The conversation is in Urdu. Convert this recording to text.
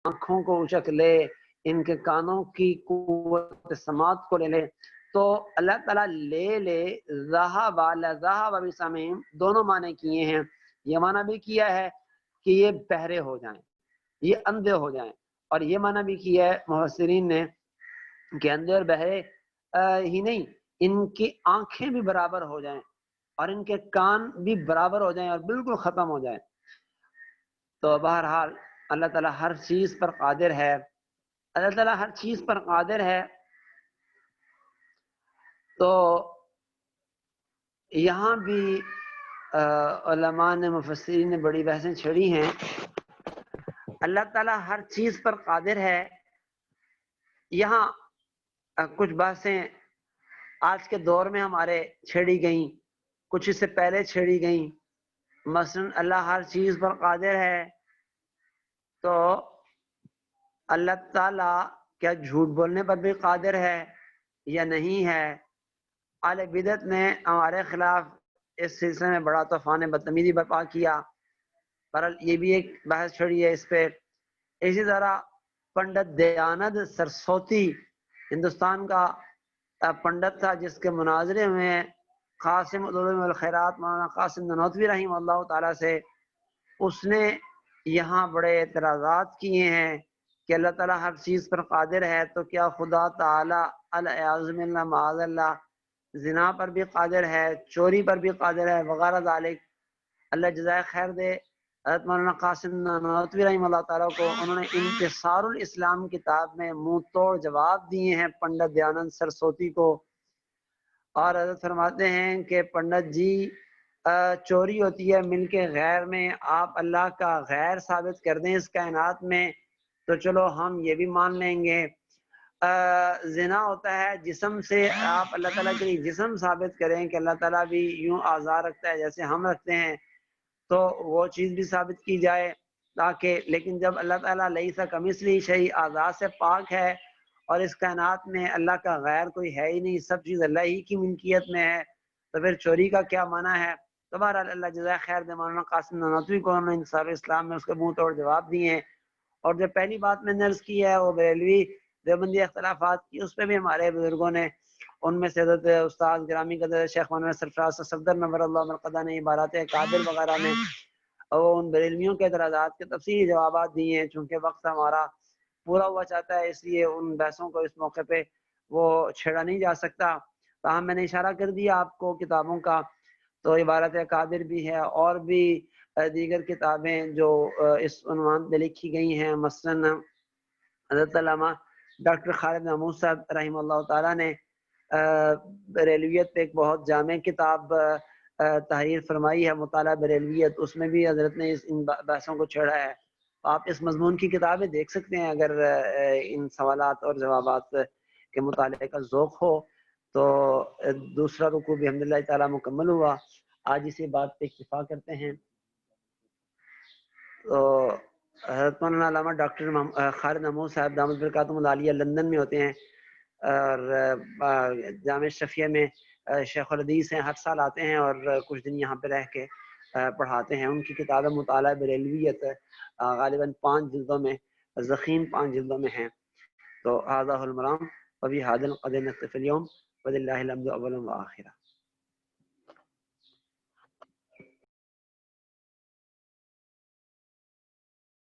آنکھوں کو اچک لے، ان کے کانوں کی قوت سماعت کو لے لے، تو اللہ تعالیٰ لے لے ذہب لذہب بسمعہم دونوں معنی کیے ہیں۔ یہ معنی بھی کیا ہے کہ یہ بہرے ہو جائیں، یہ اندھے ہو جائیں، اور یہ معنی بھی کیا ہے مفسرین نے کہ اندھے اور بہرے ہی نہیں، ان کی آنکھیں بھی برابر ہو جائیں اور ان کے کان بھی برابر ہو جائیں اور بالکل ختم ہو جائیں۔ تو بہرحال اللہ تعالیٰ ہر چیز پر قادر ہے، اللہ تعالیٰ ہر چیز پر قادر ہے۔ تو یہاں بھی علماء نے، مفسرین نے بڑی بحثیں چھڑی ہیں۔ اللہ تعالیٰ ہر چیز پر قادر ہے، یہاں کچھ بحثیں آج کے دور میں ہمارے چھیڑی گئیں، کچھ اس سے پہلے چھیڑی گئیں۔ مثلا اللہ ہر چیز پر قادر ہے، تو اللہ تعالیٰ کیا جھوٹ بولنے پر بھی قادر ہے یا نہیں ہے؟ اہل بدعت نے ہمارے خلاف اس سلسلے میں بڑا طوفان بدتمیزی برپا کیا، بہرحال یہ بھی ایک بحث چھڑی ہے اس پہ۔ اسی طرح پنڈت دیانند سرسوتی ہندوستان کا پنڈت تھا، جس کے مناظرے میں قاسم العلوم والخیرات مولانا قاسم نانوتوی رحمہ اللہ تعالیٰ سے، اس نے یہاں بڑے اعتراضات کیے ہیں کہ اللہ تعالیٰ ہر چیز پر قادر ہے، تو کیا خدا تعالیٰ العیاذ باللہ معاذ اللہ زنا پر بھی قادر ہے، چوری پر بھی قادر ہے وغیرہ ذالک؟ اللہ جزائے خیر دے حضرت مولانا قاسم نانوتوی رحمہ اللہ تعالیٰ کو، انہوں نے انتصار الاسلام کتاب میں منہ توڑ جواب دیے ہیں پنڈت دیانند سرسوتی کو، اور حضرت فرماتے ہیں کہ پنڈت جی چوری ہوتی ہے مل کے غیر میں، آپ اللہ کا غیر ثابت کر دیں اس کائنات میں تو چلو ہم یہ بھی مان لیں گے۔ زنا ہوتا ہے جسم سے، آپ اللہ تعالیٰ کے لیے جسم ثابت کریں کہ اللہ تعالیٰ بھی یوں اعضاء رکھتا ہے جیسے ہم رکھتے ہیں، تو وہ چیز بھی ثابت کی جائے تاکہ، لیکن جب اللہ تعالیٰ لیس کمثلہ شیء اعضاء سے پاک ہے اور اس کائنات میں اللہ کا غیر کوئی ہے ہی نہیں، سب چیز اللہ ہی کی ملکیت میں ہے، تو پھر چوری کا کیا معنی ہے؟ تو بہرحال اللہ جزائے خیر دے مولانا قاسم نانوتوی کو انہوں نے انتصار الاسلام میں اس کے منہ توڑ جواب دیے ہیں۔ اور جو پہلی بات میں نے عرض کی ہے وہ بریلوی دیوبندی اختلافات کی، اس پہ بھی ہمارے بزرگوں نے، ان میں سے حضرت استاد گرامی قدر شیخ مولانا سرفراز صفدر نور اللہ مرقدہ نے عبارات قادر وغیرہ میں اور ان بریلویوں کے اعتراضات کے تفصیلی جوابات دیے ہیں۔ چونکہ وقت ہمارا پورا ہوا چاہتا ہے، اس لیے ان بحثوں کو اس موقع پہ وہ چھیڑا نہیں جا سکتا، تاہم میں نے اشارہ کر دیا آپ کو کتابوں کا، تو عبارت قادر بھی ہے اور بھی دیگر کتابیں جو اس عنوان پہ لکھی گئی ہیں۔ مثلا حضرت علامہ ڈاکٹر خالد محمود صاحب رحمہ اللہ تعالیٰ نے بریلویت پہ ایک بہت جامع کتاب تحریر فرمائی ہے، مطالعہ بریلویت، اس میں بھی حضرت نے ان بحثوں کو چھیڑا ہے۔ آپ اس مضمون کی کتابیں دیکھ سکتے ہیں اگر ان سوالات اور جوابات کے مطالعے کا ذوق ہو تو۔ دوسرا رکوع بحمداللہ تعالیٰ مکمل ہوا، آج اسی بات پہ اکتفا کرتے ہیں۔ تو حضرت مولانا علامہ ڈاکٹر خالد محمود صاحب دامت برکاتہم العالیہ لندن میں ہوتے ہیں، اور جامع شفیہ میں شیخ الحدیث ہیں، ہر سال آتے ہیں اور کچھ دن یہاں پہ رہ کے پڑھاتے ہیں۔ ان کی کتاب مطالعہ بریلویت غالباً 5 جلدوں میں، ضخیم 5 جلدوں میں ہیں۔ تو هذا هو المرام وبهذا القدر نكتفي اليوم ولله الحمد اولا واخرا۔